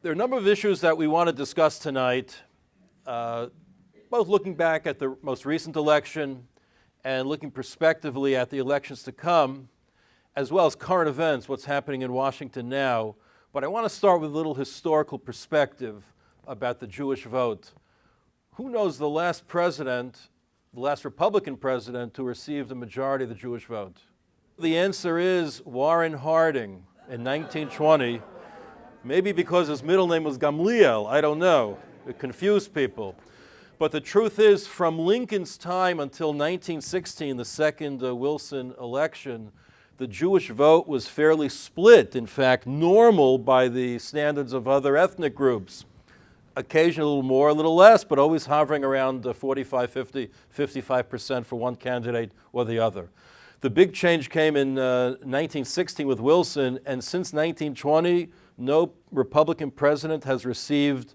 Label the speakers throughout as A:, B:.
A: There are a number of issues that we want to discuss tonight, both looking back at the most recent election and looking prospectively at the elections to come, as well as current events, what's happening in Washington now. But I want to start with a little historical perspective about the Jewish vote. Who knows the last president, the last Republican president who received a majority of the Jewish vote? The answer is Warren Harding in 1920. Maybe because his middle name was Gamliel, I don't know. It confused people. But the truth is, from Lincoln's time until 1916, the second Wilson election, the Jewish vote was fairly split. In fact, normal by the standards of other ethnic groups. Occasionally a little more, a little less, but always hovering around 45, 50, 55% for one candidate or the other. The big change came in 1916 with Wilson, and since 1920, no Republican president has received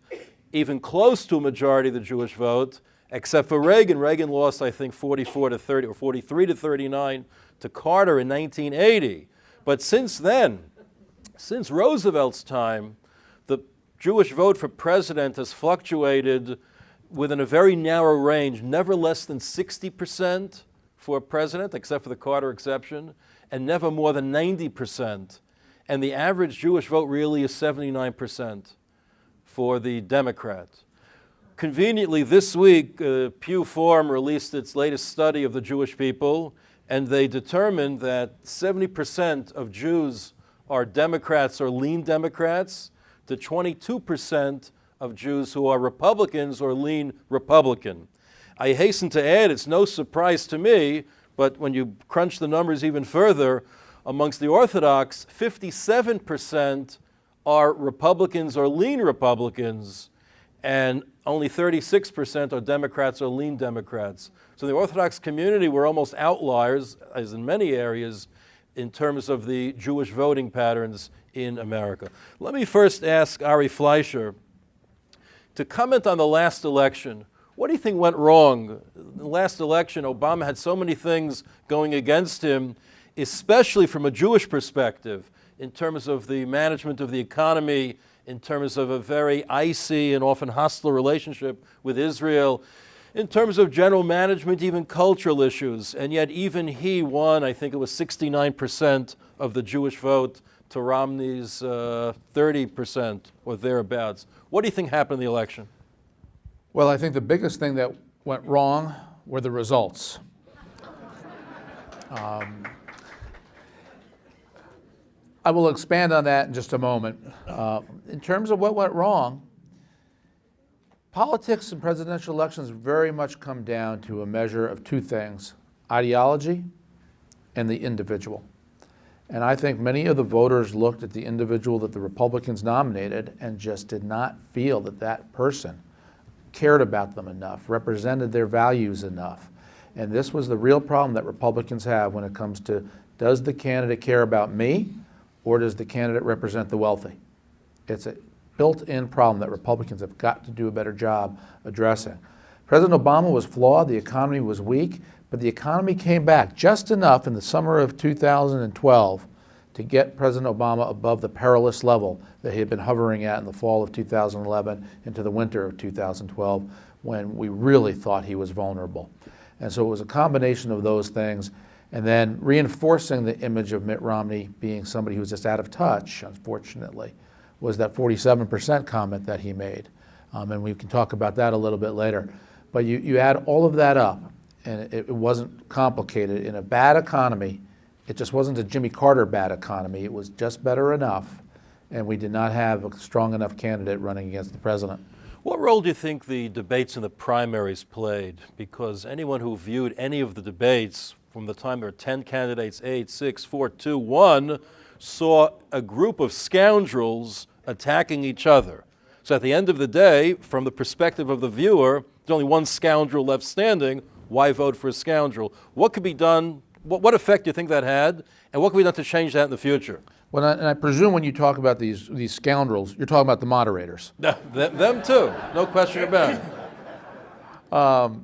A: even close to a majority of the Jewish vote, except for Reagan. Reagan lost, I think, 44 to 30 or 43 to 39 to Carter in 1980. But since then, since Roosevelt's time, the Jewish vote for president has fluctuated within a very narrow range, never less than 60% for president, except for the Carter exception, and never more than 90%. And the average Jewish vote really is 79% for the Democrat. Conveniently, this week, Pew Forum released its latest study of the Jewish people, and they determined that 70% of Jews are Democrats or lean Democrats, to 22% of Jews who are Republicans or lean Republican. I hasten to add, it's no surprise to me, but when you crunch the numbers even further, amongst the Orthodox, 57% are Republicans or lean Republicans, and only 36% are Democrats or lean Democrats. So in the Orthodox community, we're almost outliers, as in many areas, in terms of the Jewish voting patterns in America. Let me first ask Ari Fleischer to comment on the last election. What do you think went wrong? In the last election, Obama had so many things going against him, especially from a Jewish perspective, in terms of the management of the economy, in terms of a very icy and often hostile relationship with Israel, in terms of general management, even cultural issues. And yet even he won, I think it was 69% of the Jewish vote to Romney's 30% or thereabouts. What do you think happened in the election?
B: Well, I think the biggest thing that went wrong were the results. I will expand on that in just a moment. In terms of what went wrong, politics and presidential elections very much come down to a measure of two things: ideology and the individual. And I think many of the voters looked at the individual that the Republicans nominated and just did not feel that that person cared about them enough, represented their values enough. And this was the real problem that Republicans have when it comes to, does the candidate care about me, or does the candidate represent the wealthy? It's a built-in problem that Republicans have got to do a better job addressing. President Obama was flawed, the economy was weak, but the economy came back just enough in the summer of 2012 to get President Obama above the perilous level that he had been hovering at in the fall of 2011 into the winter of 2012, when we really thought he was vulnerable. And so it was a combination of those things, and then reinforcing the image of Mitt Romney being somebody who was just out of touch, unfortunately, was that 47% comment that he made. And we can talk about that a little bit later. But you add all of that up, and it wasn't complicated. In a bad economy, it just wasn't a Jimmy Carter bad economy. It was just better enough, and we did not have a strong enough candidate running against the president.
A: What role do you think the debates in the primaries played? Because anyone who viewed any of the debates from the time there were 10 candidates, 8, 6, 4, 2, 1, saw a group of scoundrels attacking each other. So at the end of the day, from the perspective of the viewer, there's only one scoundrel left standing. Why vote for a scoundrel? What could be done? What effect do you think that had? And what can be done to change that in the future?
B: Well, and I presume when you talk about these scoundrels, you're talking about the moderators.
A: Them too, no question about it.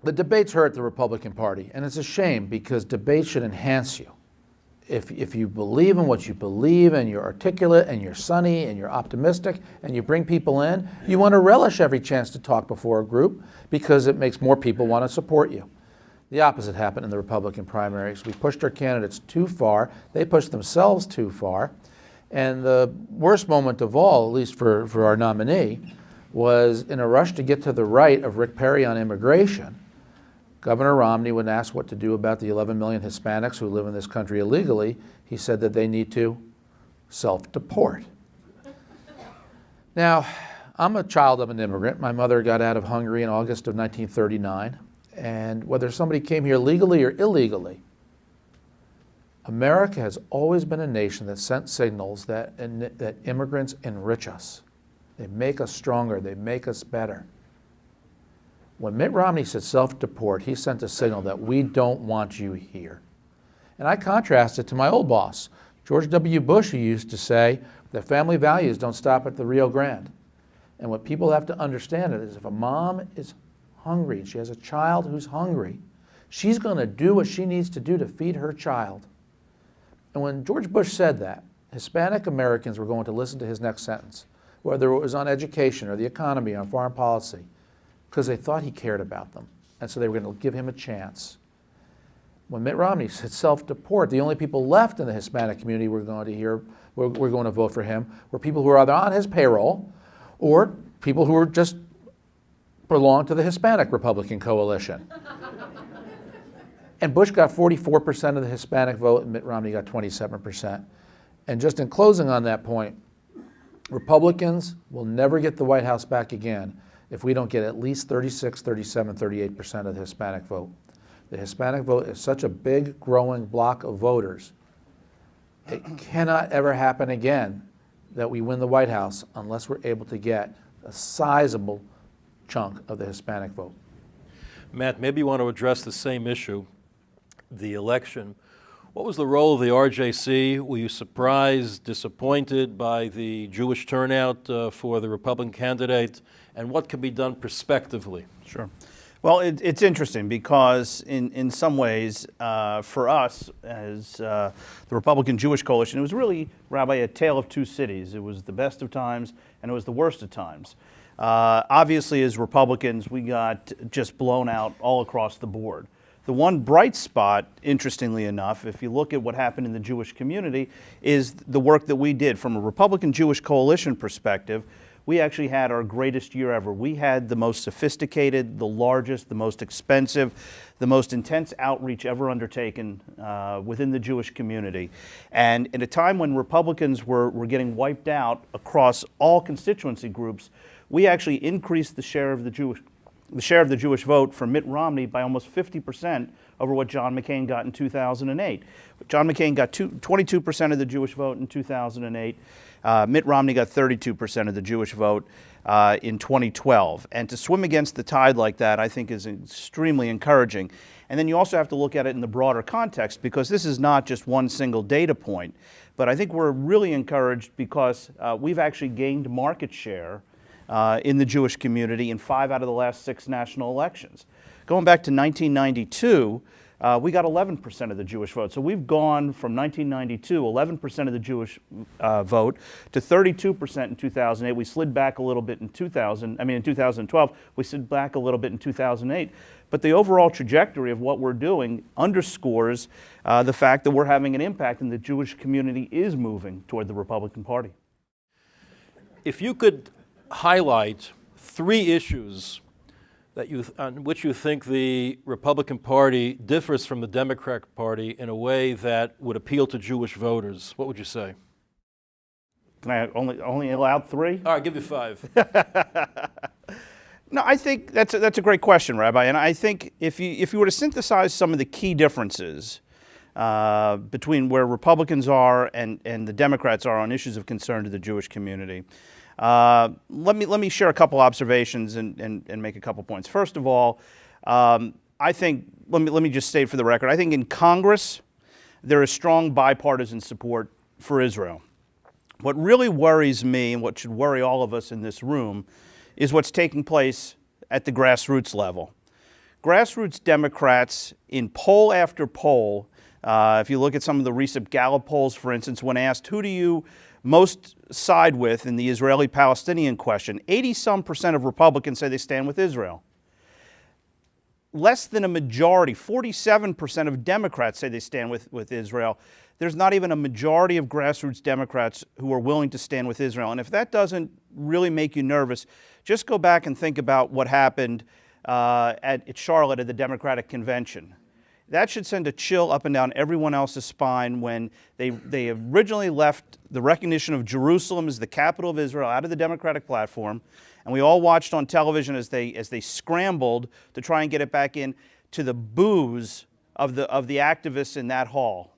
B: The debates hurt the Republican Party, and it's a shame because debate should enhance you. if you believe in what you believe and you're articulate and you're sunny and you're optimistic and you bring people in, you want to relish every chance to talk before a group because it makes more people want to support you. The opposite happened in the Republican primaries. We pushed our candidates too far. They pushed themselves too far. And the worst moment of all, at least for our nominee, was in a rush to get to the right of Rick Perry on immigration. Governor Romney, when asked what to do about the 11 million Hispanics who live in this country illegally, he said that they need to self-deport. Now, I'm a child of an immigrant. My mother got out of Hungary in August of 1939. And whether somebody came here legally or illegally, America has always been a nation that sent signals that immigrants enrich us. They make us stronger. They make us better. When Mitt Romney said self-deport, he sent a signal that we don't want you here. And I contrast it to my old boss, George W. Bush, who used to say that family values don't stop at the Rio Grande. And what people have to understand is if a mom is hungry and she has a child who's hungry, she's going to do what she needs to do to feed her child. And when George Bush said that, Hispanic Americans were going to listen to his next sentence, whether it was on education or the economy or on foreign policy, because they thought he cared about them. And so they were going to give him a chance. When Mitt Romney said self-deport, the only people left in the Hispanic community we're going to vote for him were people who are either on his payroll or people who were just belonged to the Hispanic Republican coalition. And Bush got 44% of the Hispanic vote, and Mitt Romney got 27%. And just in closing on that point, Republicans will never get the White House back again if we don't get at least 36, 37, 38% of the Hispanic vote. The Hispanic vote is such a big, growing block of voters. It cannot ever happen again that we win the White House unless we're able to get a sizable chunk of the Hispanic vote.
A: Matt, maybe you want to address the same issue, the election. What was the role of the RJC? Were you surprised, disappointed by the Jewish turnout for the Republican candidate? And what can be done prospectively?
C: Sure. Well, it's interesting because in some ways, for us as the Republican Jewish coalition, it was really, Rabbi, a tale of two cities. It was the best of times and it was the worst of times. Obviously, as Republicans, we got just blown out all across the board. The one bright spot, interestingly enough, if you look at what happened in the Jewish community, is the work that we did. From a Republican Jewish coalition perspective, we actually had our greatest year ever. We had the most sophisticated, the largest, the most expensive, the most intense outreach ever undertaken within the Jewish community. And at a time when Republicans were getting wiped out across all constituency groups, we actually increased the share of the Jewish vote for Mitt Romney by almost 50% over what John McCain got in 2008. John McCain got 22% of the Jewish vote in 2008. Mitt Romney got 32% of the Jewish vote in 2012. And to swim against the tide like that, I think, is extremely encouraging. And then you also have to look at it in the broader context, because this is not just one single data point. But I think we're really encouraged because we've actually gained market share in the Jewish community in 5 out of the last 6 national elections. Going back to 1992, we got 11% of the Jewish vote. So we've gone from 1992, 11% of the Jewish vote, to 32% in 2008. We slid back a little bit in 2012. We slid back a little bit in 2008. But the overall trajectory of what we're doing underscores the fact that we're having an impact, and the Jewish community is moving toward the Republican Party.
A: If you could highlight 3 issues on which you think the Republican Party differs from the Democratic Party in a way that would appeal to Jewish voters, what would you say?
C: Can I only allow 3?
A: All right, give you 5.
C: No, I think that's a great question, Rabbi. And I think if you were to synthesize some of the key differences between where Republicans are and the Democrats are on issues of concern to the Jewish community, let me share a couple observations and make a couple points. First of all, I think, let me just state for the record, I think in Congress there is strong bipartisan support for Israel. What really worries me, and what should worry all of us in this room, is what's taking place at the grassroots level. Grassroots Democrats, in poll after poll, If you look at some of the recent Gallup polls, for instance, when asked, who do you most side with in the Israeli-Palestinian question, 80-some% of Republicans say they stand with Israel. Less than a majority, 47% of Democrats say they stand with Israel. There's not even a majority of grassroots Democrats who are willing to stand with Israel. And if that doesn't really make you nervous, just go back and think about what happened at Charlotte at the Democratic Convention. That should send a chill up and down everyone else's spine when they originally left the recognition of Jerusalem as the capital of Israel out of the Democratic platform. And we all watched on television as they scrambled to try and get it back in to the boos of the activists in that hall.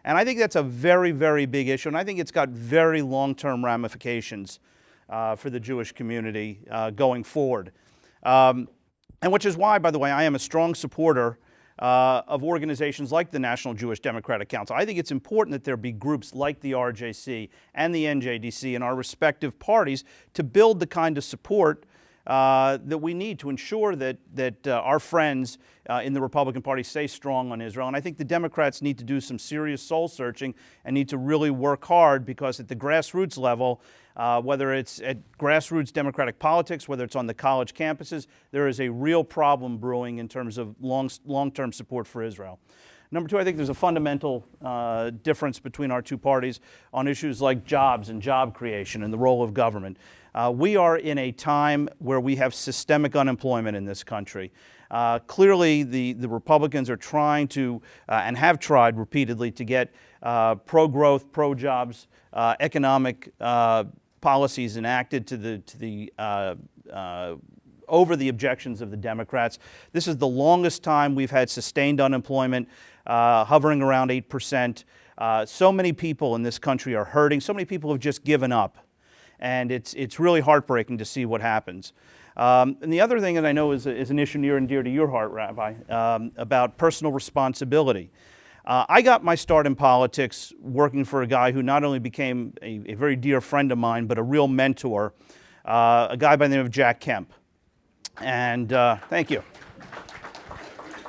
C: And I think that's a very, very big issue, and I think it's got very long-term ramifications for the Jewish community going forward. And which is why, by the way, I am a strong supporter of organizations like the National Jewish Democratic Council. I think it's important that there be groups like the RJC and the NJDC in our respective parties to build the kind of support that we need to ensure that our friends in the Republican Party stay strong on Israel. And I think the Democrats need to do some serious soul searching and need to really work hard, because at the grassroots level, whether it's at grassroots Democratic politics, whether it's on the college campuses, there is a real problem brewing in terms of long-term support for Israel. Number two, I think there's a fundamental difference between our two parties on issues like jobs and job creation and the role of government. We are in a time where we have systemic unemployment in this country. Clearly, the Republicans are trying to, and have tried repeatedly, to get pro-growth, pro-jobs economic policies enacted over the objections of the Democrats. This is the longest time we've had sustained unemployment, hovering around 8%. So many people in this country are hurting. So many people have just given up. And it's really heartbreaking to see what happens. And the other thing that I know is an issue near and dear to your heart, Rabbi, about personal responsibility. I got my start in politics working for a guy who not only became a very dear friend of mine, but a real mentor, a guy by the name of Jack Kemp. And thank you.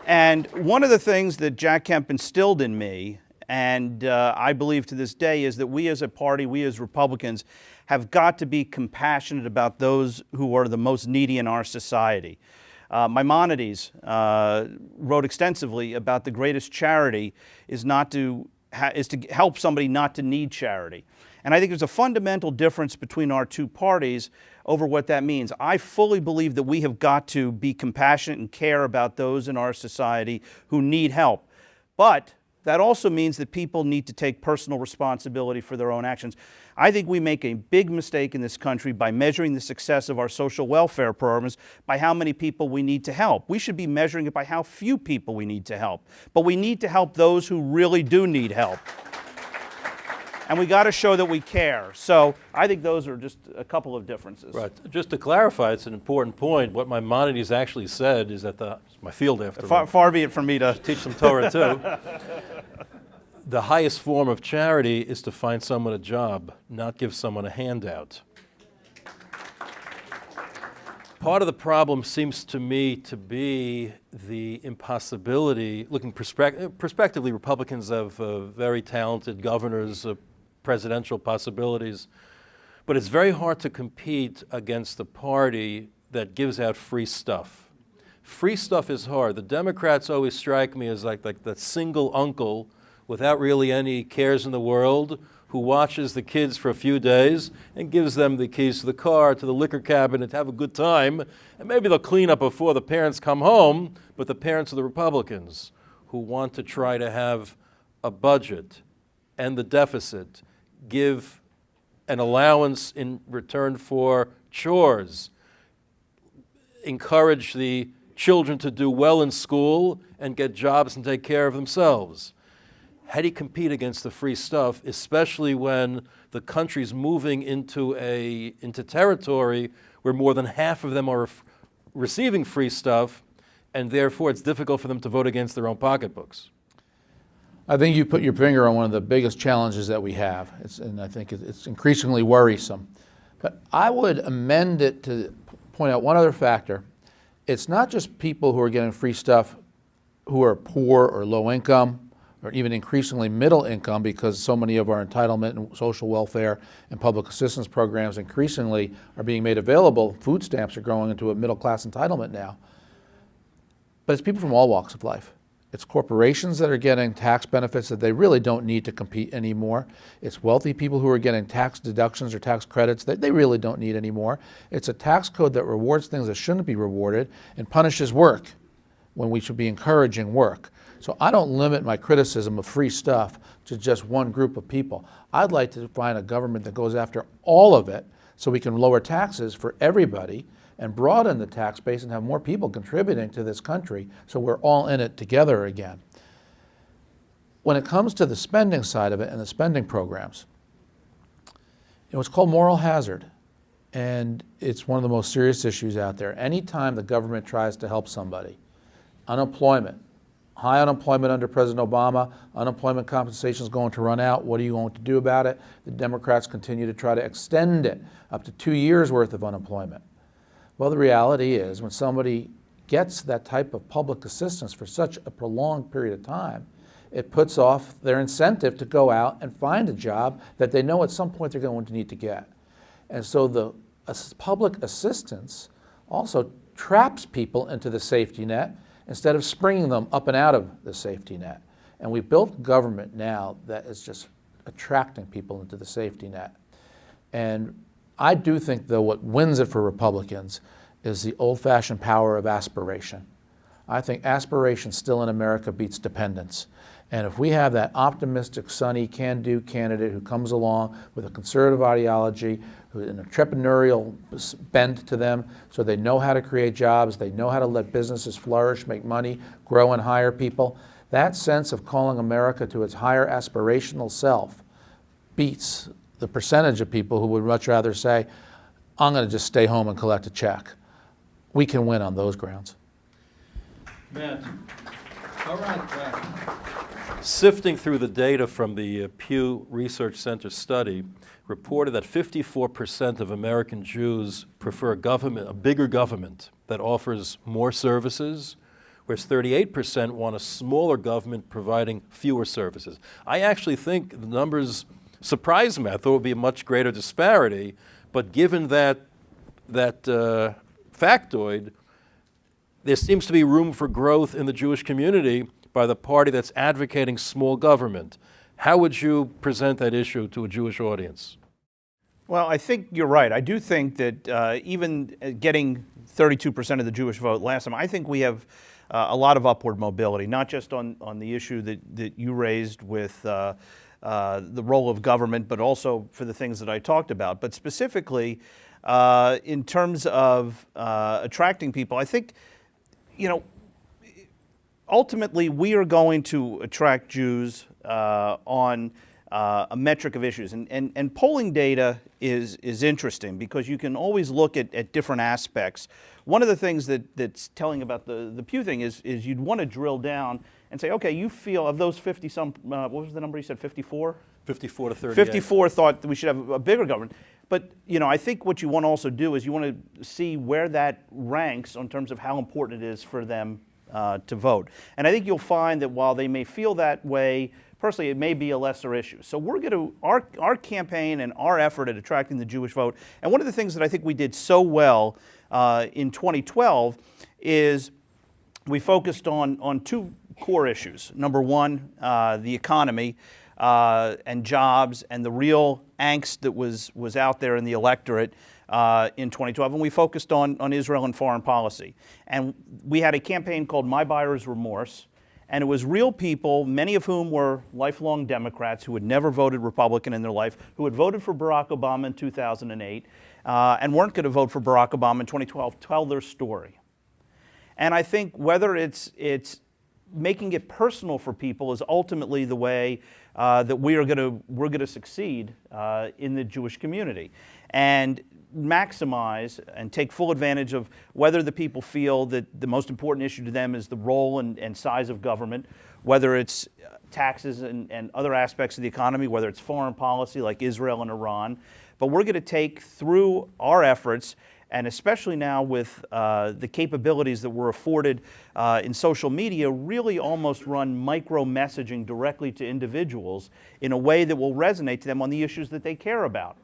C: And one of the things that Jack Kemp instilled in me, and I believe to this day, is that we as a party, we as Republicans, have got to be compassionate about those who are the most needy in our society. Maimonides wrote extensively about the greatest charity is to help somebody not to need charity. And I think there's a fundamental difference between our two parties over what that means. I fully believe that we have got to be compassionate and care about those in our society who need help. But that also means that people need to take personal responsibility for their own actions. I think we make a big mistake in this country by measuring the success of our social welfare programs by how many people we need to help. We should be measuring it by how few people we need to help. But we need to help those who really do need help. And we got to show that we care. So I think those are just a couple of differences.
A: Right. Just to clarify, it's an important point. What Maimonides actually said is that it's my field after all.
C: Far be it from me to
A: teach some Torah too. The highest form of charity is to find someone a job, not give someone a handout. Part of the problem seems to me to be the impossibility, looking prospectively, Republicans have very talented governors, presidential possibilities, but it's very hard to compete against a party that gives out free stuff. Free stuff is hard. The Democrats always strike me as like that single uncle without really any cares in the world, who watches the kids for a few days and gives them the keys to the car, to the liquor cabinet, to have a good time, and maybe they'll clean up before the parents come home, but the parents are the Republicans who want to try to have a budget and the deficit, give an allowance in return for chores, encourage the children to do well in school and get jobs and take care of themselves. How do you compete against the free stuff, especially when the country's moving into territory where more than half of them are receiving free stuff, and therefore it's difficult for them to vote against their own pocketbooks?
B: I think you put your finger on one of the biggest challenges that we have, and I think it's increasingly worrisome. But I would amend it to point out one other factor. It's not just people who are getting free stuff who are poor or low income, or even increasingly middle income, because so many of our entitlement and social welfare and public assistance programs increasingly are being made available. Food stamps are growing into a middle class entitlement now. But it's people from all walks of life. It's corporations that are getting tax benefits that they really don't need to compete anymore. It's wealthy people who are getting tax deductions or tax credits that they really don't need anymore. It's a tax code that rewards things that shouldn't be rewarded and punishes work when we should be encouraging work. So I don't limit my criticism of free stuff to just one group of people. I'd like to find a government that goes after all of it so we can lower taxes for everybody and broaden the tax base and have more people contributing to this country so we're all in it together again. When it comes to the spending side of it and the spending programs, it's called moral hazard, and it's one of the most serious issues out there. Anytime the government tries to help somebody, unemployment, high unemployment under President Obama, unemployment compensation is going to run out. What are you going to do about it? The Democrats continue to try to extend it up to 2 years worth of unemployment. Well, the reality is when somebody gets that type of public assistance for such a prolonged period of time, it puts off their incentive to go out and find a job that they know at some point they're going to need to get. And so the public assistance also traps people into the safety net instead of springing them up and out of the safety net. And we've built government now that is just attracting people into the safety net. And I do think, though, what wins it for Republicans is the old-fashioned power of aspiration. I think aspiration still in America beats dependence. And if we have that optimistic, sunny, can-do candidate who comes along with a conservative ideology, with an entrepreneurial bent to them, so they know how to create jobs, they know how to let businesses flourish, make money, grow and hire people, that sense of calling America to its higher aspirational self beats the percentage of people who would much rather say, I'm going to just stay home and collect a check. We can win on those grounds.
A: Matt. All right, Matt. Sifting through the data from the Pew Research Center study reported that 54% of American Jews prefer a bigger government that offers more services, whereas 38% want a smaller government providing fewer services. I actually think the numbers surprised me. I thought it would be a much greater disparity, but given that factoid, there seems to be room for growth in the Jewish community by the party that's advocating small government. How would you present that issue to a Jewish audience?
C: Well, I think you're right. I do think that even getting 32% of the Jewish vote last time, I think we have a lot of upward mobility, not just on the issue that you raised with the role of government, but also for the things that I talked about. But specifically, in terms of attracting people, I think, ultimately we are going to attract Jews on a metric of issues. And polling data is interesting because you can always look at different aspects. One of the things that's telling about the Pew thing is you'd want to drill down and say, okay, you feel of those 50-some, what was the number you said, 54?
A: 54 to 38.
C: 54 thought that we should have a bigger government. But, I think what you want to also do is you want to see where that ranks in terms of how important it is for them to vote. And I think you'll find that while they may feel that way, personally, it may be a lesser issue. So we're going to, our campaign and our effort at attracting the Jewish vote, and one of the things that I think we did so well in 2012 is we focused on two core issues. Number one, the economy and jobs and the real angst that was out there in the electorate in 2012, and we focused on Israel and foreign policy. And we had a campaign called My Buyer's Remorse, and it was real people, many of whom were lifelong Democrats who had never voted Republican in their life, who had voted for Barack Obama in 2008, and weren't going to vote for Barack Obama in 2012, tell their story. And I think whether it's making it personal for people is ultimately the way that we're going to succeed in the Jewish community, and maximize and take full advantage of whether the people feel that the most important issue to them is the role and size of government, whether it's taxes and other aspects of the economy, whether it's foreign policy like Israel and Iran. But we're going to take through our efforts And especially now with the capabilities that we're afforded in social media, really almost run micro-messaging directly to individuals in a way that will resonate to them on the issues that they care about.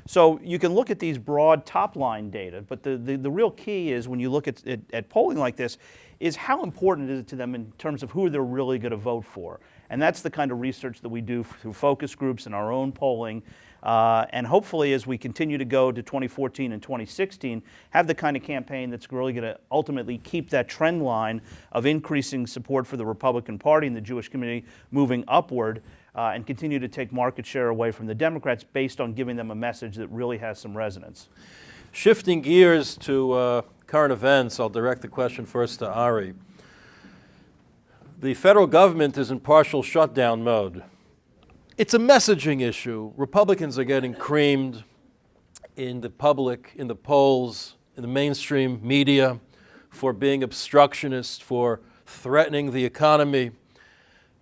C: So you can look at these broad top-line data, but the real key is when you look at polling like this, is how important is it to them in terms of who they're really going to vote for. And that's the kind of research that we do through focus groups and our own polling. And hopefully, as we continue to go to 2014 and 2016, have the kind of campaign that's really going to ultimately keep that trend line of increasing support for the Republican Party and the Jewish community moving upward, and continue to take market share away from the Democrats based on giving them a message that really has some resonance.
A: Shifting gears to current events, I'll direct the question first to Ari. The federal government is in partial shutdown mode. It's a messaging issue. Republicans are getting creamed in the public, in the polls, in the mainstream media for being obstructionist, for threatening the economy.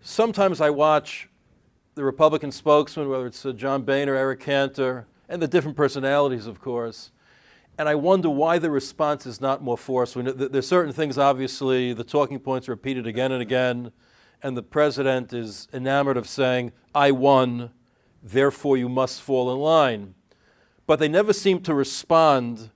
A: Sometimes I watch the Republican spokesman, whether it's John Boehner, Eric Cantor, and the different personalities, of course, and I wonder why the response is not more forceful. There's certain things, obviously, the talking points are repeated again and again, and the president is enamored of saying, I won, therefore you must fall in line. But they never seem to respond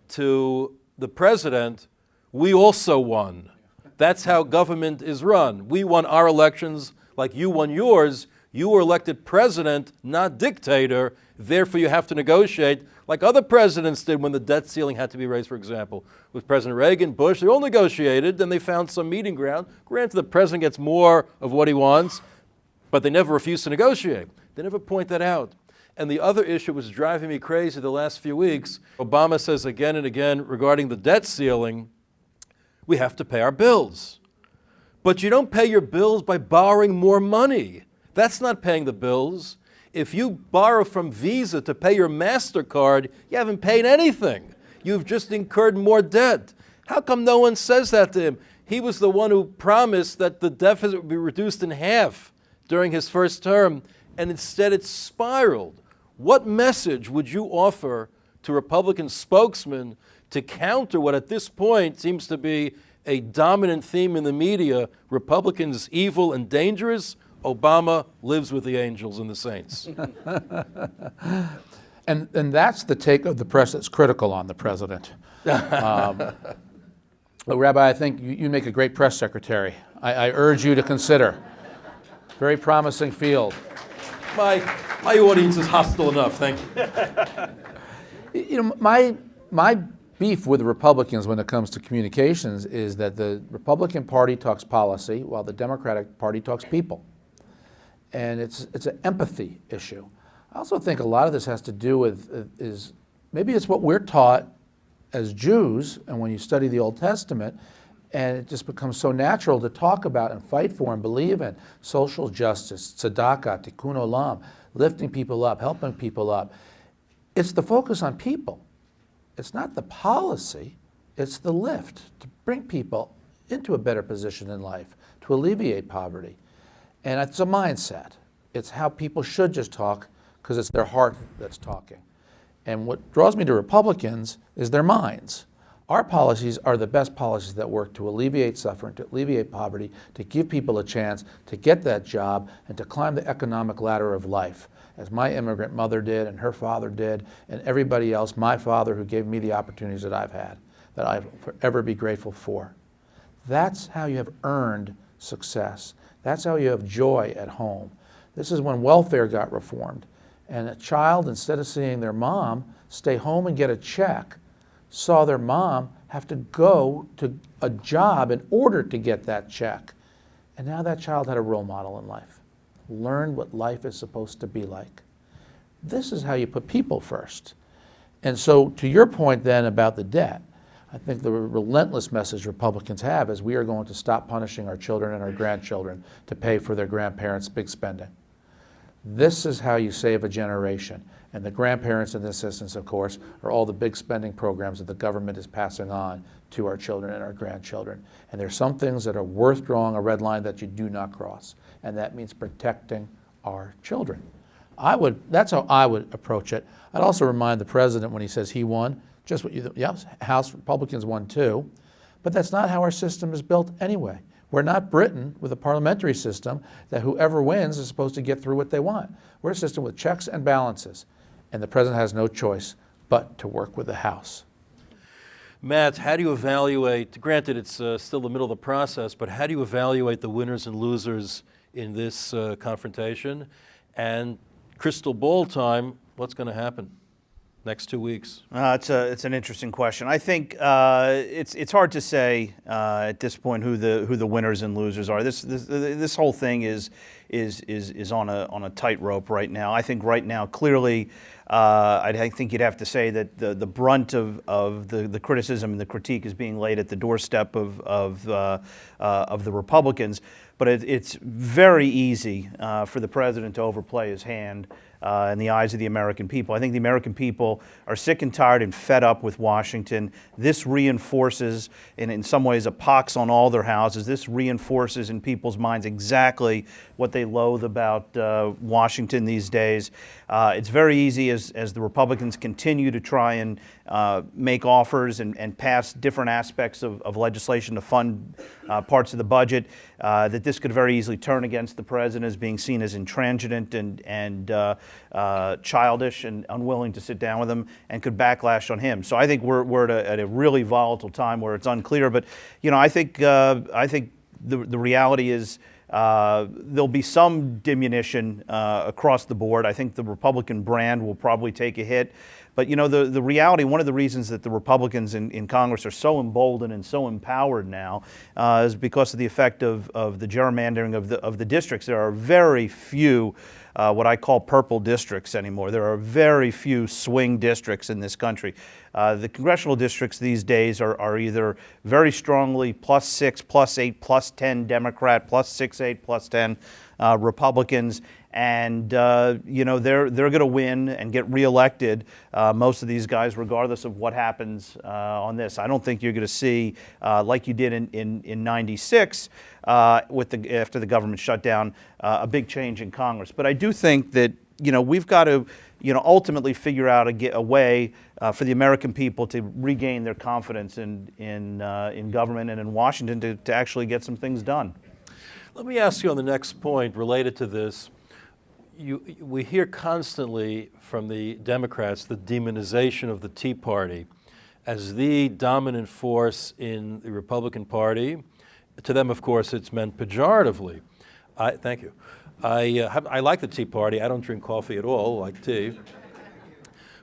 A: to the president, we also won. That's how government is run. We won our elections like you won yours. You were elected president, not dictator, therefore you have to negotiate like other presidents did when the debt ceiling had to be raised, for example. With President Reagan, Bush, they all negotiated, then they found some meeting ground. Granted, the president gets more of what he wants, but they never refuse to negotiate. They never point that out. And the other issue was driving me crazy the last few weeks. Obama says again and again regarding the debt ceiling, we have to pay our bills. But you don't pay your bills by borrowing more money. That's not paying the bills. If you borrow from Visa to pay your MasterCard, you haven't paid anything. You've just incurred more debt. How come no one says that to him? He was the one who promised that the deficit would be reduced in half during his first term, and instead it spiraled. What message would you offer to Republican spokesmen to counter what at this point seems to be a dominant theme in the media, Republicans evil and dangerous? Obama lives with the angels and the saints.
B: And that's the take of the press that's critical on the president. Rabbi, I think you make a great press secretary. I urge you to consider. Very promising field.
A: My audience is hostile enough, thank you.
B: You know, my beef with the Republicans when it comes to communications is that the Republican Party talks policy while the Democratic Party talks people. And it's an empathy issue. I also think a lot of this has to do with is maybe it's what we're taught as Jews, and when you study the Old Testament, and it just becomes so natural to talk about and fight for and believe in social justice, tzedakah, tikkun olam, lifting people up, helping people up. It's the focus on people. It's not the policy, it's the lift to bring people into a better position in life, to alleviate poverty. And it's a mindset. It's how people should just talk because it's their heart that's talking. And what draws me to Republicans is their minds. Our policies are the best policies that work to alleviate suffering, to alleviate poverty, to give people a chance to get that job and to climb the economic ladder of life, as my immigrant mother did and her father did and everybody else, my father who gave me the opportunities that I've had, that I'll forever be grateful for. That's how you have earned success. That's how you have joy at home. This is when welfare got reformed. And a child, instead of seeing their mom stay home and get a check, saw their mom have to go to a job in order to get that check. And now that child had a role model in life, learned what life is supposed to be like. This is how you put people first. And so to your point then about the debt, I think the relentless message Republicans have is we are going to stop punishing our children and our grandchildren to pay for their grandparents' big spending. This is how you save a generation. And the grandparents in this instance, of course, are all the big spending programs that the government is passing on to our children and our grandchildren. And there's some things that are worth drawing a red line that you do not cross. And that means protecting our children. That's how I would approach it. I'd also remind the president when he says he won, just what you, yes, House Republicans won 2, but that's not how our system is built anyway. We're not Britain with a parliamentary system that whoever wins is supposed to get through what they want. We're a system with checks and balances, and the president has no choice but to work with the House.
A: Matt, how do you evaluate, granted it's still the middle of the process, but how do you evaluate the winners and losers in this confrontation? And crystal ball time, what's going to happen next 2 weeks?
C: It's an interesting question. I think it's hard to say at this point who the winners and losers are. This whole thing is on a tightrope right now. I think right now clearly I think you'd have to say that the brunt of the criticism and the critique is being laid at the doorstep of the Republicans. But it's very easy for the president to overplay his hand in the eyes of the American people. I think the American people are sick and tired and fed up with Washington. This reinforces, and in some ways a pox on all their houses, this reinforces in people's minds exactly what they loathe about Washington these days. It's very easy as the Republicans continue to try and make offers and pass different aspects of legislation to fund parts of the budget, that this could very easily turn against the president as being seen as intransigent and childish and unwilling to sit down with him, and could backlash on him. So I think we're at a really volatile time where it's unclear. But I think the reality is there'll be some diminution across the board. I think the Republican brand will probably take a hit. But the reality, one of the reasons that the Republicans in Congress are so emboldened and so empowered now is because of the effect of the gerrymandering of the districts. There are very few what I call purple districts anymore. There are very few swing districts in this country. The congressional districts these days are either very strongly +6, +8, +10 Democrat, +6, 8, +10 Republicans. And they're going to win and get reelected, most of these guys, regardless of what happens on this. I don't think you're going to see, like you did in '96, after the government shutdown, a big change in Congress. But I do think that we've got to ultimately figure out a way for the American people to regain their confidence in government and in Washington to actually get some things done.
A: Let me ask you on the next point related to this. We hear constantly from the Democrats the demonization of the Tea Party as the dominant force in the Republican Party. To them, of course, it's meant pejoratively. Thank you. I like the Tea Party. I don't drink coffee at all, like tea.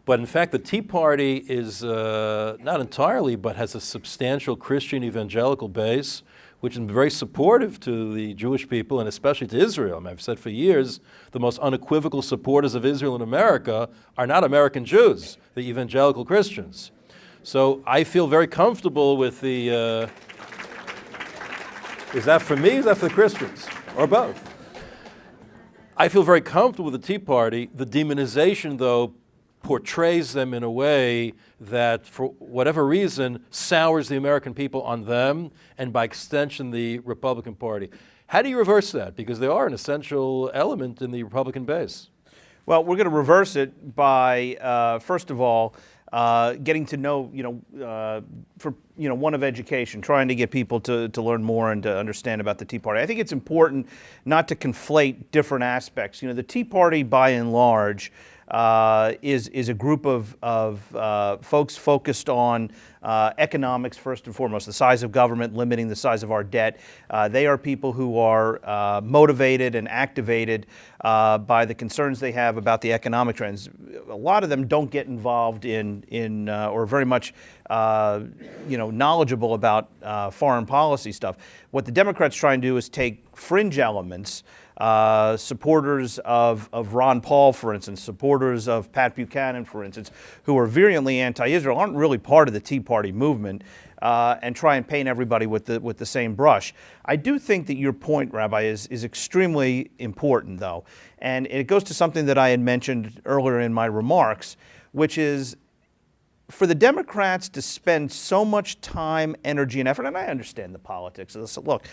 A: But in fact, the Tea Party is not entirely, but has a substantial Christian evangelical base, which is very supportive to the Jewish people and especially to Israel. I've said for years, the most unequivocal supporters of Israel in America are not American Jews, the evangelical Christians. So I feel very comfortable with the, is that for me, or is that for the Christians, or both? I feel very comfortable with the Tea Party. The demonization, though, portrays them in a way that, for whatever reason, sours the American people on them and, by extension, the Republican Party. How do you reverse that? Because they are an essential element in the Republican base.
C: Well, we're going to reverse it by, first of all, getting to know, one of education, trying to get people to learn more and to understand about the Tea Party. I think it's important not to conflate different aspects. The Tea Party, by and large, is a group of folks focused on economics first and foremost, the size of government, limiting the size of our debt. They are people who are motivated and activated by the concerns they have about the economic trends. A lot of them don't get involved in or very much knowledgeable about foreign policy stuff. What the Democrats try and do is take fringe elements, supporters of Ron Paul, for instance, supporters of Pat Buchanan, for instance, who are virulently anti-Israel, aren't really part of the Tea Party movement, and try and paint everybody with the same brush. I do think that your point, Rabbi, is extremely important, though, and it goes to something that I had mentioned earlier in my remarks, which is for the Democrats to spend so much time, energy, and effort, and I understand the politics of this. Look,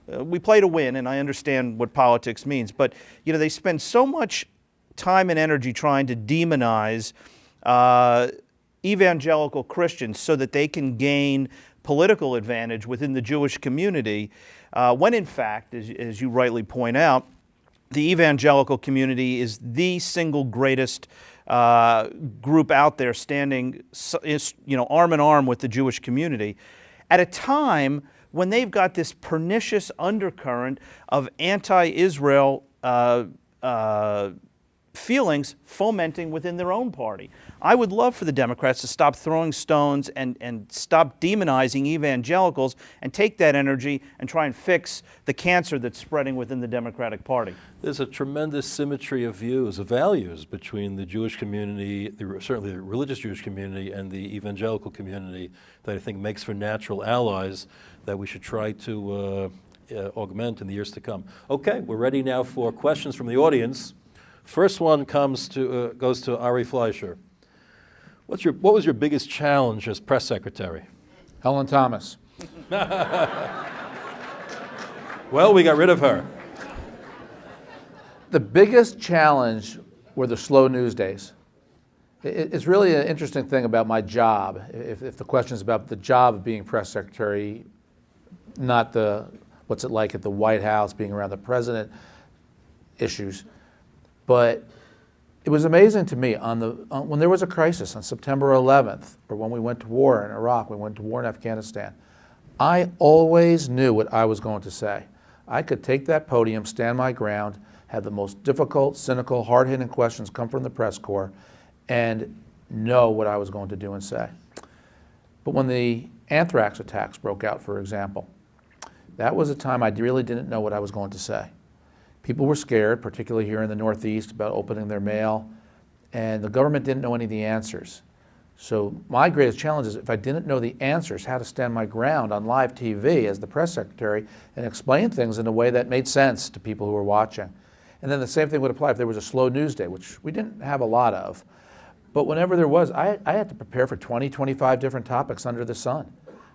C: we play to win, and I understand what politics means, but they spend so much time and energy trying to demonize evangelical Christians so that they can gain political advantage within the Jewish community, when in fact, as you rightly point out, the evangelical community is the single greatest group out there standing, arm in arm with the Jewish community at a time when they've got this pernicious undercurrent of anti-Israel feelings fomenting within their own party. I would love for the Democrats to stop throwing stones and stop demonizing evangelicals and take that energy and try and fix the cancer that's spreading within the Democratic Party.
A: There's a tremendous symmetry of views, of values between the Jewish community, certainly the religious Jewish community, and the evangelical community that I think makes for natural allies that we should try to augment in the years to come. Okay, we're ready now for questions from the audience. First one goes to Ari Fleischer. What was your biggest challenge as press secretary?
B: Helen Thomas.
A: Well, we got rid of her.
B: The biggest challenge were the slow news days. It's really an interesting thing about my job, if the question is about the job of being press secretary, not what's it like at the White House, being around the president issues. But it was amazing to me when there was a crisis on September 11th, or when we went to war in Iraq, we went to war in Afghanistan, I always knew what I was going to say. I could take that podium, stand my ground, have the most difficult, cynical, hard-hitting questions come from the press corps, and know what I was going to do and say. But when the anthrax attacks broke out, for example, that was a time I really didn't know what I was going to say. People were scared, particularly here in the Northeast, about opening their mail, and the government didn't know any of the answers. So my greatest challenge is if I didn't know the answers, how to stand my ground on live TV as the press secretary and explain things in a way that made sense to people who were watching. And then the same thing would apply if there was a slow news day, which we didn't have a lot of. But whenever there was, I had to prepare for 20, 25 different topics under the sun.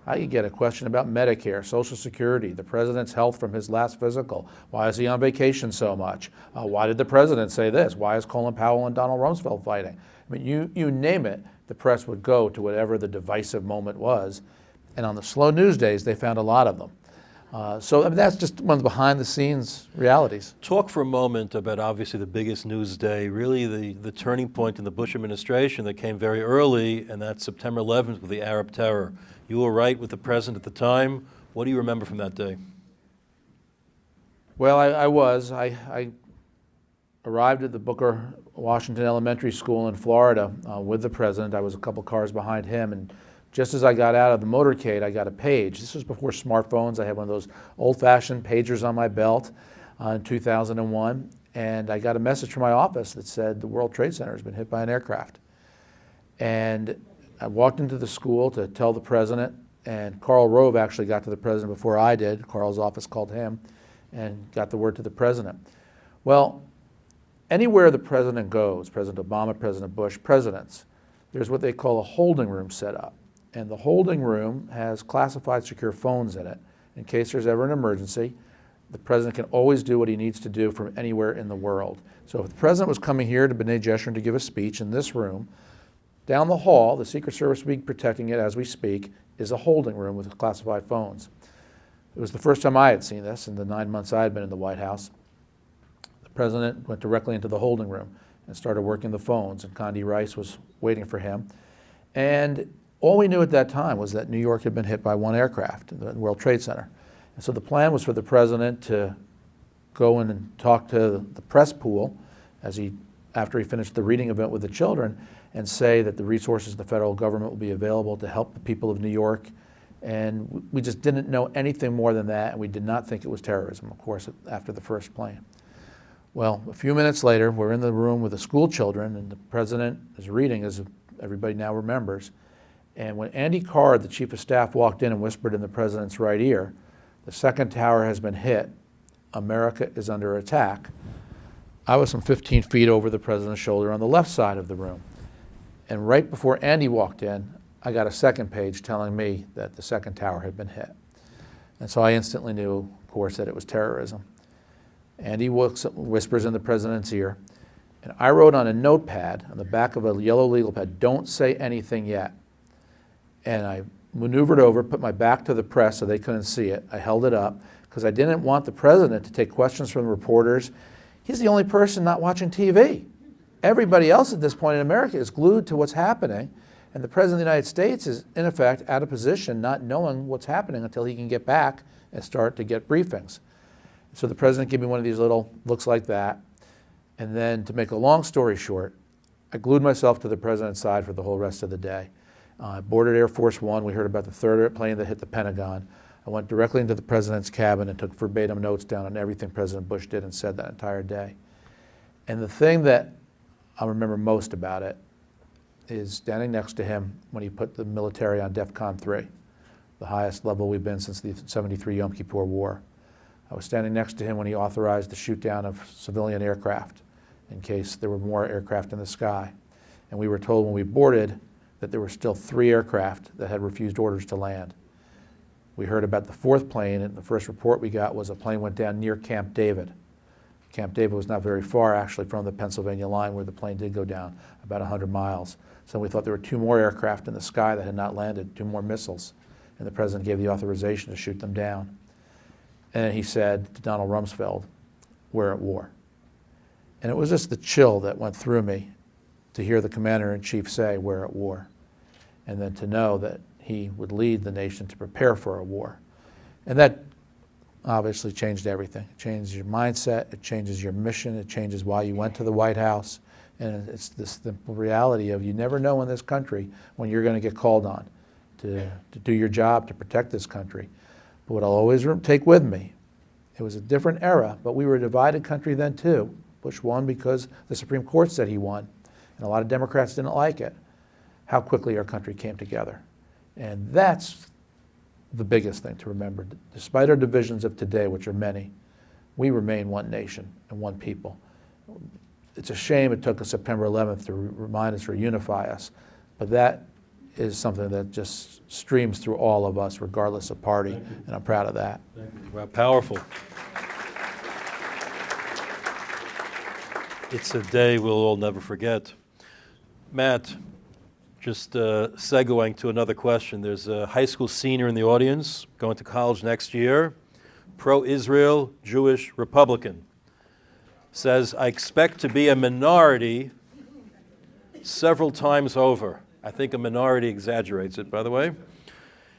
B: I could get a question about Medicare, Social Security, the president's health from his last physical. Why is he on vacation so much? Why did the president say this? Why is Colin Powell and Donald Rumsfeld fighting? I mean, you name it, the press would go to whatever the divisive moment was. And on the slow news days, they found a lot of them. So I mean, that's just one of the behind-the-scenes realities.
A: Talk for a moment about obviously the biggest news day, really the turning point in the Bush administration that came very early, and that's September 11th with the Arab terror. You were right with the president at the time. What do you remember from that day?
B: Well, I was. I arrived at the Booker Washington Elementary School in Florida with the president. I was a couple cars behind him, and just as I got out of the motorcade, I got a page. This was before smartphones. I had one of those old-fashioned pagers on my belt in 2001, and I got a message from my office that said the World Trade Center has been hit by an aircraft. And I walked into the school to tell the president, and Karl Rove actually got to the president before I did. Karl's office called him and got the word to the president. Well, anywhere the president goes, President Obama, President Bush, presidents, there's what they call a holding room set up. And the holding room has classified secure phones in it. In case there's ever an emergency, the president can always do what he needs to do from anywhere in the world. So if the president was coming here to B'nai Jeshurun to give a speech in this room, down the hall, the Secret Service will be protecting it as we speak, is a holding room with classified phones. It was the first time I had seen this in the 9 months I had been in the White House. The president went directly into the holding room and started working the phones, and Condi Rice was waiting for him. And all we knew at that time was that New York had been hit by one aircraft, the World Trade Center. And so the plan was for the president to go in and talk to the press pool after he finished the reading event with the children, and say that the resources of the federal government will be available to help the people of New York. And we just didn't know anything more than that, and we did not think it was terrorism, of course, after the first plane. Well, a few minutes later, we're in the room with the school children, and the president is reading, as everybody now remembers. And when Andy Card, the chief of staff, walked in and whispered in the president's right ear, "The second tower has been hit. America is under attack," I was some 15 feet over the president's shoulder on the left side of the room. And right before Andy walked in, I got a second page telling me that the second tower had been hit. And so I instantly knew, of course, that it was terrorism. Andy whispers in the president's ear, And I wrote on a notepad on the back of a yellow legal pad, "Don't say anything yet." And I maneuvered over, put my back to the press so they couldn't see it. I held it up because I didn't want the president to take questions from the reporters. He's the only person not watching TV. Everybody else at this point in America is glued to what's happening, and the President of the United States is, in effect, out of position, not knowing what's happening until he can get back and start to get briefings. So the President gave me one of these little looks like that, and then, to make a long story short, I glued myself to the President's side for the whole rest of the day. I boarded Air Force One. We heard about the third plane that hit the Pentagon. I went directly into the President's cabin and took verbatim notes down on everything President Bush did and said that entire day. And the thing that I remember most about it is standing next to him when he put the military on DEFCON 3, the highest level we've been since the '73 Yom Kippur War. I was standing next to him when he authorized the shoot down of civilian aircraft in case there were more aircraft in the sky. And we were told when we boarded that there were still 3 aircraft that had refused orders to land. We heard about the 4th plane, and the first report we got was a plane went down near Camp David. Camp David was not very far, actually, from the Pennsylvania line where the plane did go down, about 100 miles. So we thought there were 2 more aircraft in the sky that had not landed, 2 more missiles, and the President gave the authorization to shoot them down. And he said to Donald Rumsfeld, "We're at war." And it was just the chill that went through me to hear the Commander-in-Chief say, "We're at war," and then to know that he would lead the nation to prepare for a war. And that obviously changed everything. It changes your mindset, it changes your mission, it changes why you went to the White House, and it's this simple reality of you never know in this country when you're going to get called on to do your job to protect this country. But what I'll always take with me, it was a different era, but we were a divided country then too. Bush won because the Supreme Court said he won, and a lot of Democrats didn't like it, how quickly our country came together. And that's the biggest thing to remember. Despite our divisions of today, which are many, we remain one nation and one people. It's a shame it took us September 11th to remind us or unify us, but that is something that just streams through all of us, regardless of party, and I'm proud of that.
A: Well, powerful. It's a day we'll all never forget. Matt, just segueing to another question. There's a high school senior in the audience going to college next year, pro-Israel, Jewish, Republican. Says, "I expect to be a minority several times over." I think a minority exaggerates it, by the way.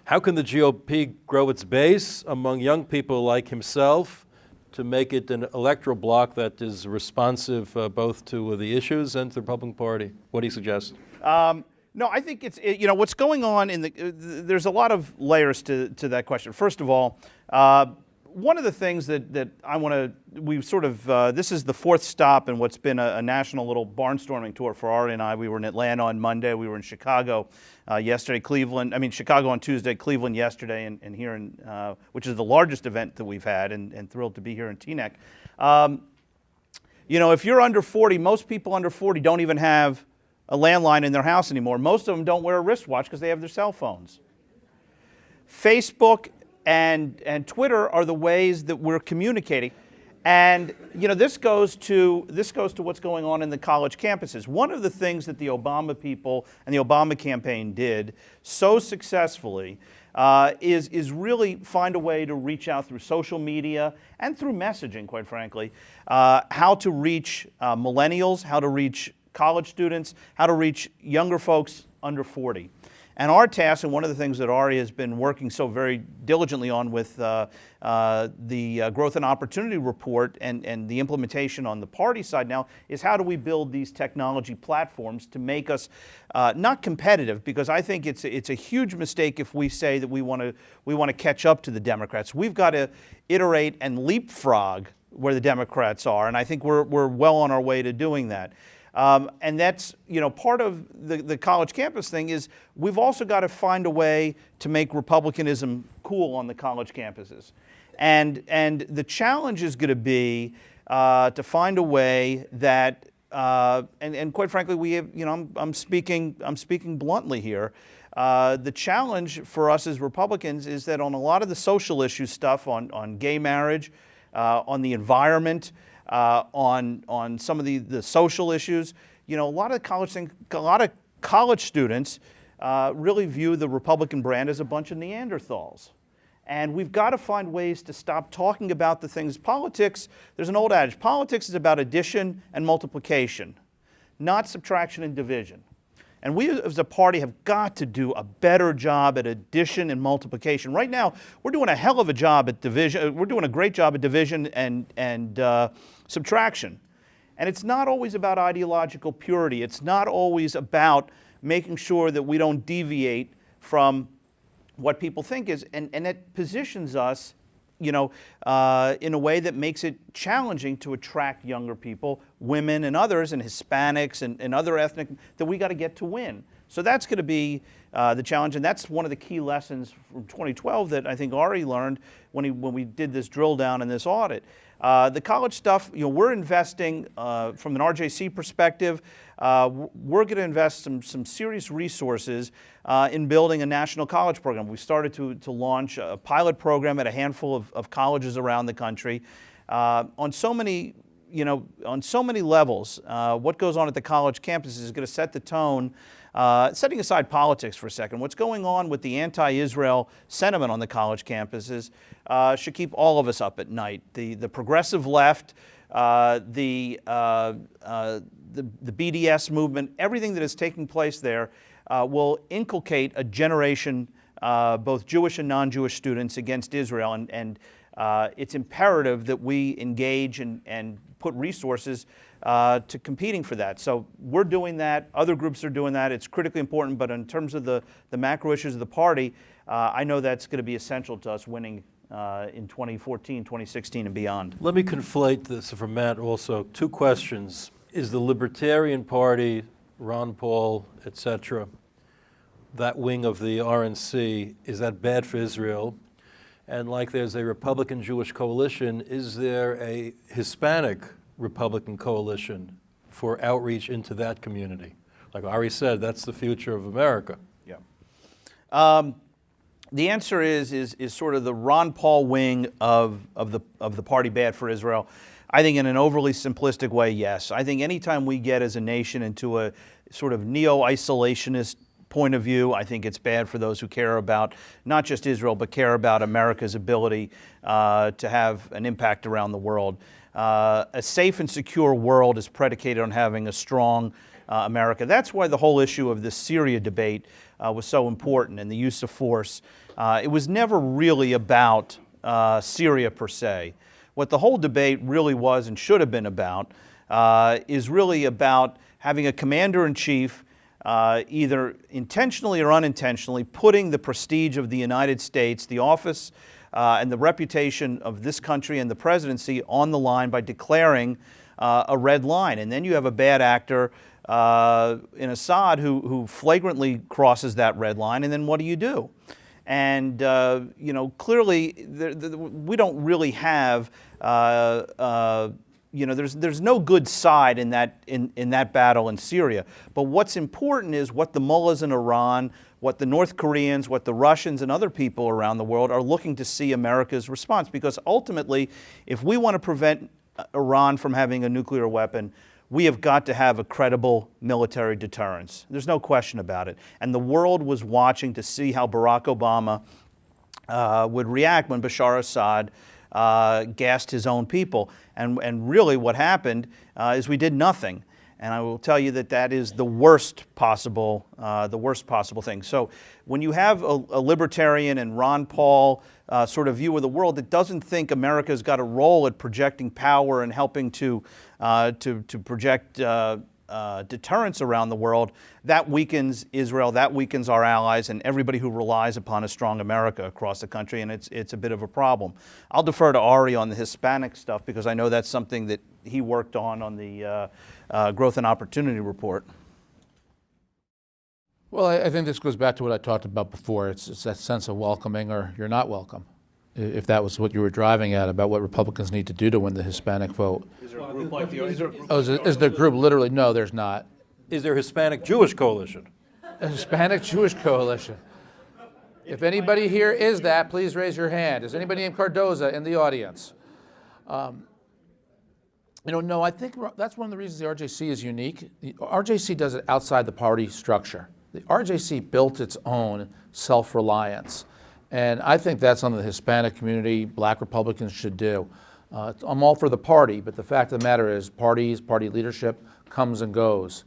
A: How can the GOP grow its base among young people like himself to make it an electoral bloc that is responsive both to the issues and to the Republican Party? What do you suggest?
C: No, I think what's going on there's a lot of layers to that question. First of all, one of the things that I want to, we've sort of, this is the 4th stop in what's been a national little barnstorming tour for Ari and I. We were in Atlanta on Monday. We were in Chicago yesterday, Chicago on Tuesday, Cleveland yesterday, and here in, which is the largest event that we've had, and thrilled to be here in Teaneck. If you're under 40, most people under 40 don't even have a landline in their house anymore. Most of them don't wear a wristwatch because they have their cell phones. Facebook and Twitter are the ways that we're communicating. And this goes to what's going on in the college campuses. One of the things that the Obama people and the Obama campaign did so successfully is really find a way to reach out through social media and through messaging, quite frankly, how to reach millennials, how to reach college students, how to reach younger folks under 40. And our task, and one of the things that Ari has been working so very diligently on with the Growth and Opportunity Report and the implementation on the party side now, is how do we build these technology platforms to make us not competitive, because I think it's a huge mistake if we say that we want to catch up to the Democrats. We've got to iterate and leapfrog where the Democrats are, and I think we're well on our way to doing that. And that's, part of the college campus thing is we've also got to find a way to make Republicanism cool on the college campuses. And the challenge is going to be to find a way that, and quite frankly, we have, I'm speaking bluntly here. The challenge for us as Republicans is that on a lot of the social issue stuff, on gay marriage, on the environment, on some of the social issues. You know, a lot of college students really view the Republican brand as a bunch of Neanderthals. And we've got to find ways to stop talking about the things. Politics, there's an old adage, politics is about addition and multiplication, not subtraction and division. And we as a party have got to do a better job at addition and multiplication. Right now, we're doing a hell of a job at division. We're doing a great job at division and subtraction. And it's not always about ideological purity. It's not always about making sure that we don't deviate from what people think is, and it positions us, you know, in a way that makes it challenging to attract younger people, women and others, and Hispanics and other ethnic, that we got to get to win. So that's going to be the challenge, and that's one of the key lessons from 2012 that I think Ari learned when we did this drill down in this audit. The college stuff, you know, we're investing from an RJC perspective. We're going to invest some serious resources in building a national college program. We started to launch a pilot program at a handful of colleges around the country on so many, you know, on so many levels. What goes on at the college campuses is going to set the tone. Setting aside politics for a second, what's going on with the anti-Israel sentiment on the college campuses should keep all of us up at night. The progressive left, the BDS movement, everything that is taking place there will inculcate a generation, both Jewish and non-Jewish students, against Israel, and it's imperative that we engage and put resources to competing for that. So we're doing that. Other groups are doing that. It's critically important. But in terms of the macro issues of the party, I know that's going to be essential to us winning in 2014, 2016, and beyond.
A: Let me conflate this for Matt also. Two questions. Is the Libertarian Party, Ron Paul, etc., that wing of the RNC, is that bad for Israel? And like there's a Republican Jewish coalition, is there a Hispanic Republican coalition for outreach into that community? Like Ari said, that's the future of America.
C: Yeah. The answer is sort of the Ron Paul wing of the party bad for Israel. I think in an overly simplistic way, yes. I think anytime we get as a nation into a sort of neo-isolationist point of view, I think it's bad for those who care about not just Israel, but care about America's ability to have an impact around the world. A safe and secure world is predicated on having a strong America. That's why the whole issue of this Syria debate was so important, and the use of force. It was never really about Syria per se. What the whole debate really was and should have been about is really about having a commander-in-chief either intentionally or unintentionally putting the prestige of the United States, the office and the reputation of this country and the presidency on the line by declaring a red line. And then you have a bad actor in Assad who flagrantly crosses that red line, and then what do? And you know, clearly we don't really have you know, there's no good side in that battle in Syria. But what's important is what the mullahs in Iran, what the North Koreans, what the Russians and other people around the world are looking to see America's response. Because ultimately, if we want to prevent Iran from having a nuclear weapon, we have got to have a credible military deterrence. There's no question about it. And the world was watching to see how Barack Obama would react when Bashar Assad gassed his own people. And really what happened is we did nothing. And I will tell you that that is the worst possible thing. So when you have a libertarian and Ron Paul sort of view of the world that doesn't think America's got a role at projecting power and helping to project deterrence around the world, that weakens Israel, that weakens our allies, and everybody who relies upon a strong America across the country, and it's a bit of a problem. I'll defer to Ari on the Hispanic stuff because I know that's something that he worked on the Growth and Opportunity Report.
B: Well, I think this goes back to what I talked about before. It's that sense of welcoming or you're not welcome, if that was what you were driving at, about what Republicans need to do to win the Hispanic vote.
C: Is there a group like the
B: Is the group literally? No, there's not.
A: Is there a Hispanic Jewish coalition?
B: A Hispanic Jewish coalition. If anybody here is that, please raise your hand. Is anybody named Cardoza in the audience? No, I think that's one of the reasons the RJC is unique. The RJC does it outside the party structure. The RJC built its own self-reliance. And I think that's something the Hispanic community, black Republicans should do. I'm all for the party, but the fact of the matter is party leadership comes and goes.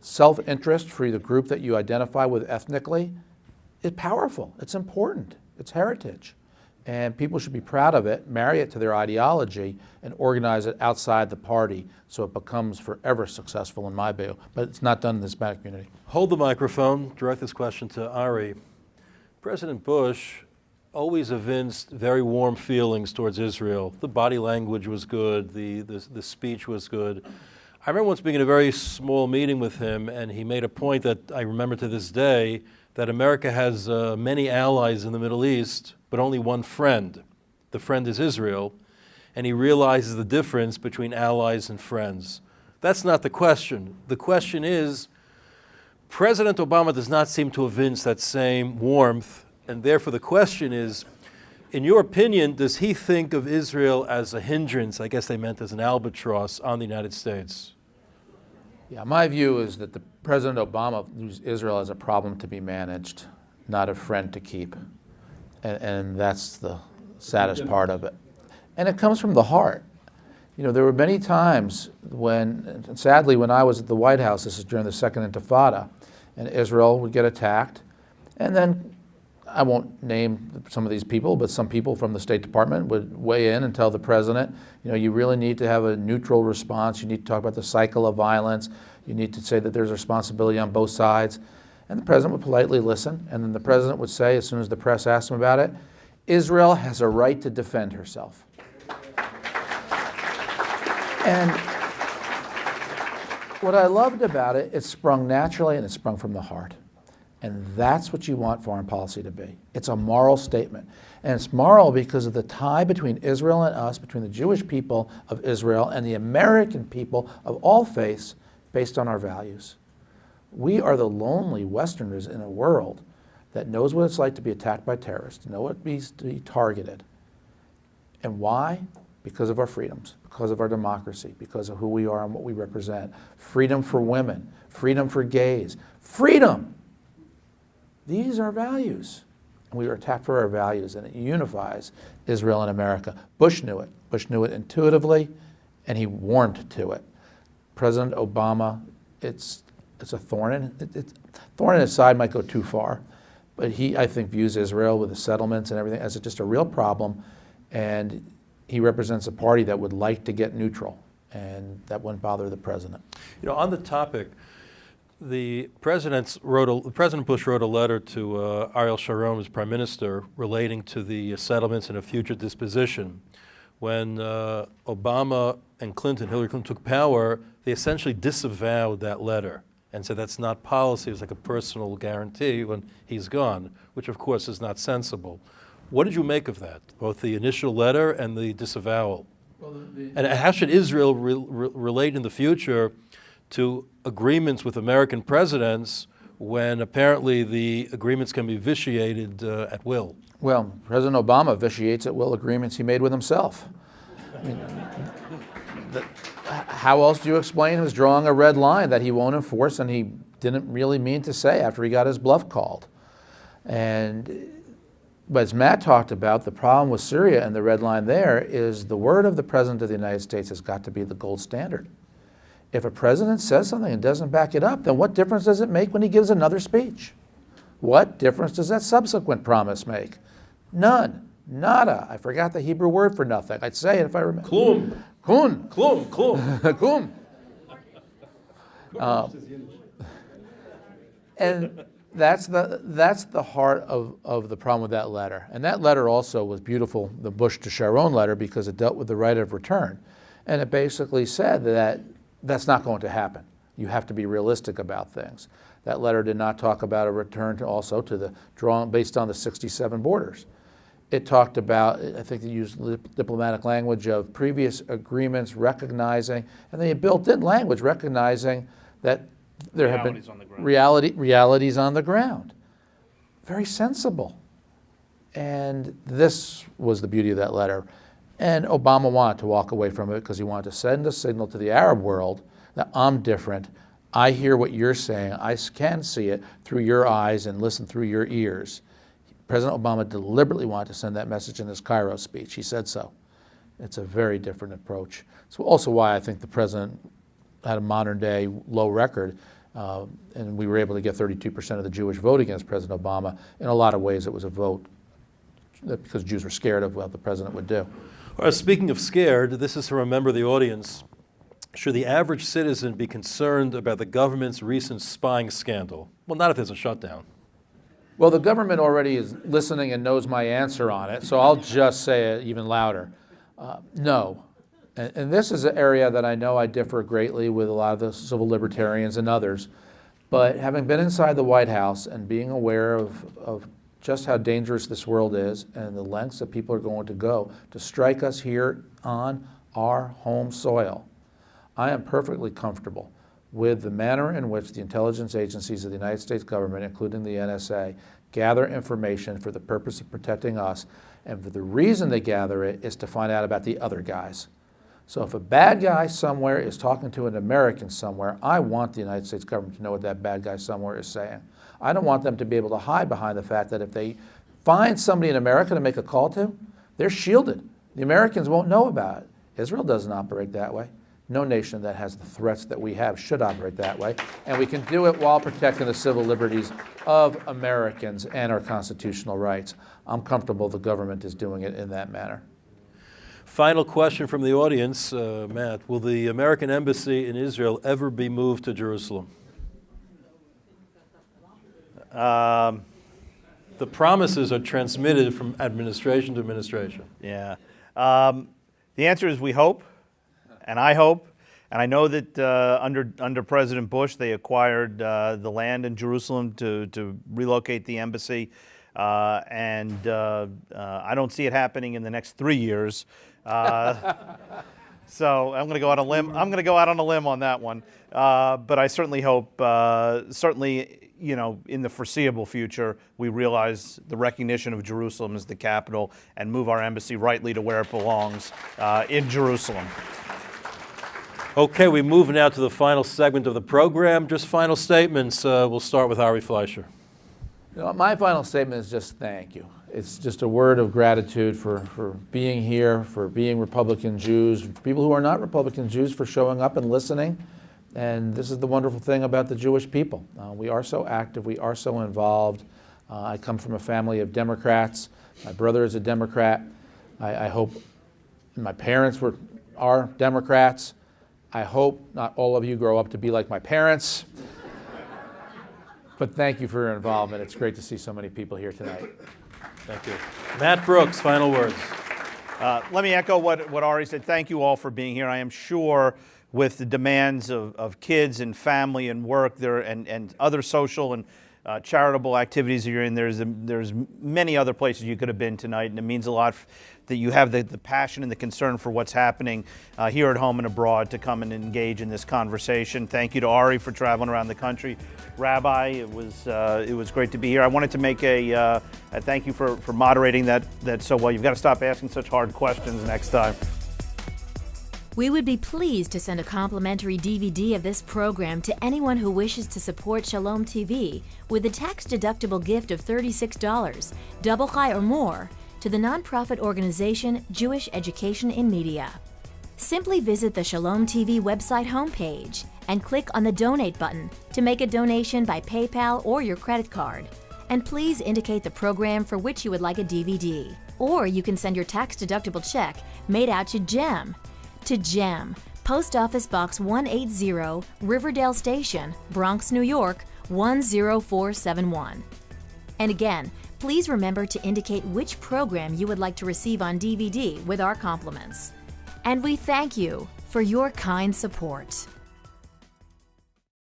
B: Self-interest for the group that you identify with ethnically is powerful. It's important. It's heritage. And people should be proud of it, marry it to their ideology, and organize it outside the party so it becomes forever successful in my view. But it's not done in the Hispanic community.
A: Hold the microphone. Direct this question to Ari. President Bush always evinced very warm feelings towards Israel. The body language was good. The speech was good. I remember once being in a very small meeting with him, and he made a point that I remember to this day, that America has many allies in the Middle East, but only one friend. The friend is Israel, and he realizes the difference between allies and friends. That's not the question. The question is, President Obama does not seem to evince that same warmth, and therefore the question is, in your opinion, does he think of Israel as a hindrance, I guess they meant as an albatross, on the United States?
B: Yeah, my view is that President Obama views Israel as a problem to be managed, not a friend to keep. And that's the saddest part of it. And it comes from the heart. There were many times sadly, when I was at the White House, this is during the Second Intifada, and Israel would get attacked. And then, I won't name some of these people, but some people from the State Department would weigh in and tell the president, you really need to have a neutral response. You need to talk about the cycle of violence. You need to say that there's responsibility on both sides. And the president would politely listen. And then the president would say, as soon as the press asked him about it, Israel has a right to defend herself. And what I loved about it, it sprung naturally and it sprung from the heart. And that's what you want foreign policy to be. It's a moral statement. And it's moral because of the tie between Israel and us, between the Jewish people of Israel and the American people of all faiths, based on our values. We are the lonely Westerners in a world that knows what it's like to be attacked by terrorists, know what it means to be targeted. And why? Because of our freedoms, because of our democracy, because of who we are and what we represent. Freedom for women, freedom for gays, freedom! These are values. And we were attacked for our values, and it unifies Israel and America. Bush knew it. Bush knew it intuitively, and he warmed to it. President Obama, it's a thorn in his side might go too far, but he, I think, views Israel with the settlements and everything as just a real problem, and he represents a party that would like to get neutral, and that wouldn't bother the president.
A: On the topic, President Bush wrote a letter to Ariel Sharon, as Prime Minister, relating to the settlements and a future disposition. When Obama and Hillary Clinton took power, they essentially disavowed that letter and said that's not policy, it's like a personal guarantee when he's gone, which of course is not sensible. What did you make of that, both the initial letter and the disavowal? And how should Israel relate in the future to agreements with American presidents when apparently the agreements can be vitiated at will?
B: Well, President Obama vitiates at will agreements he made with himself. I mean, how else do you explain his drawing a red line that he won't enforce and he didn't really mean to say after he got his bluff called? But as Matt talked about, the problem with Syria and the red line there is the word of the President of the United States has got to be the gold standard. If a president says something and doesn't back it up, then what difference does it make when he gives another speech? What difference does that subsequent promise make? None. Nada. I forgot the Hebrew word for nothing. I'd say it if I remember.
A: Klum.
B: Kun.
A: Klum. Klum.
B: Kum. And that's the heart of the problem with that letter. And that letter also was beautiful, the Bush to Sharon letter, because it dealt with the right of return. And it basically said that that's not going to happen. You have to be realistic about things. That letter did not talk about a return to the drawing based on the 67 borders. It talked about, I think they used diplomatic language of previous agreements recognizing, and they built in language recognizing that there have been realities on the ground. Very sensible. And this was the beauty of that letter. And Obama wanted to walk away from it because he wanted to send a signal to the Arab world that I'm different. I hear what you're saying. I can see it through your eyes and listen through your ears. President Obama deliberately wanted to send that message in his Cairo speech. He said so. It's a very different approach. It's also why I think the president had a modern day low record, and we were able to get 32% of the Jewish vote against President Obama. In a lot of ways, it was a vote because Jews were scared of what the president would do.
A: Well, speaking of scared, this is from a member of the audience. Should the average citizen be concerned about the government's recent spying scandal? Well, not if there's a shutdown.
B: Well, the government already is listening and knows my answer on it, so I'll just say it even louder. No. And this is an area that I know I differ greatly with a lot of the civil libertarians and others. But having been inside the White House and being aware of just how dangerous this world is and the lengths that people are going to go to strike us here on our home soil, I am perfectly comfortable with the manner in which the intelligence agencies of the United States government, including the NSA, gather information for the purpose of protecting us. And for the reason they gather it is to find out about the other guys. So if a bad guy somewhere is talking to an American somewhere, I want the United States government to know what that bad guy somewhere is saying. I don't want them to be able to hide behind the fact that if they find somebody in America to make a call to, they're shielded. The Americans won't know about it. Israel doesn't operate that way. No nation that has the threats that we have should operate that way. And we can do it while protecting the civil liberties of Americans and our constitutional rights. I'm comfortable the government is doing it in that manner.
A: Final question from the audience, Matt. Will the American embassy in Israel ever be moved to Jerusalem? The promises are transmitted from administration to administration.
C: Yeah. The answer is we hope, and I hope. And I know that under President Bush, they acquired the land in Jerusalem to relocate the embassy. And I don't see it happening in the next 3 years. So I'm going to go out on a limb. I'm going to go out on a limb on that one. But I certainly hope, in the foreseeable future, we realize the recognition of Jerusalem as the capital and move our embassy rightly to where it belongs, in Jerusalem.
A: Okay, we move now to the final segment of the program. Just final statements. We'll start with Ari Fleischer.
B: My final statement is just thank you. It's just a word of gratitude for being here, for being Republican Jews, for people who are not Republican Jews for showing up and listening. And this is the wonderful thing about the Jewish people. We are so active, we are so involved. I come from a family of Democrats. My brother is a Democrat. I hope my parents are Democrats. I hope not all of you grow up to be like my parents. But thank you for your involvement. It's great to see so many people here tonight.
A: Thank you. Matt Brooks, final words.
C: Let me echo what Ari said. Thank you all for being here. I am sure with the demands of kids and family and work there and other social and charitable activities you're in, there's many other places you could have been tonight, and it means a lot that you have the passion and the concern for what's happening here at home and abroad to come and engage in this conversation. Thank you to Ari for traveling around the country. Rabbi, it was great to be here. I wanted to make a thank you for moderating that so well. You've got to stop asking such hard questions next time.
D: We would be pleased to send a complimentary DVD of this program to anyone who wishes to support Shalom TV with a tax-deductible gift of $36, double high or more, to the nonprofit organization Jewish Education in Media. Simply visit the Shalom TV website homepage and click on the Donate button to make a donation by PayPal or your credit card. And please indicate the program for which you would like a DVD. Or you can send your tax-deductible check made out to GEM. To GEM, Post Office Box 180, Riverdale Station, Bronx, New York, 10471. And again, please remember to indicate which program you would like to receive on DVD with our compliments. And we thank you for your kind support.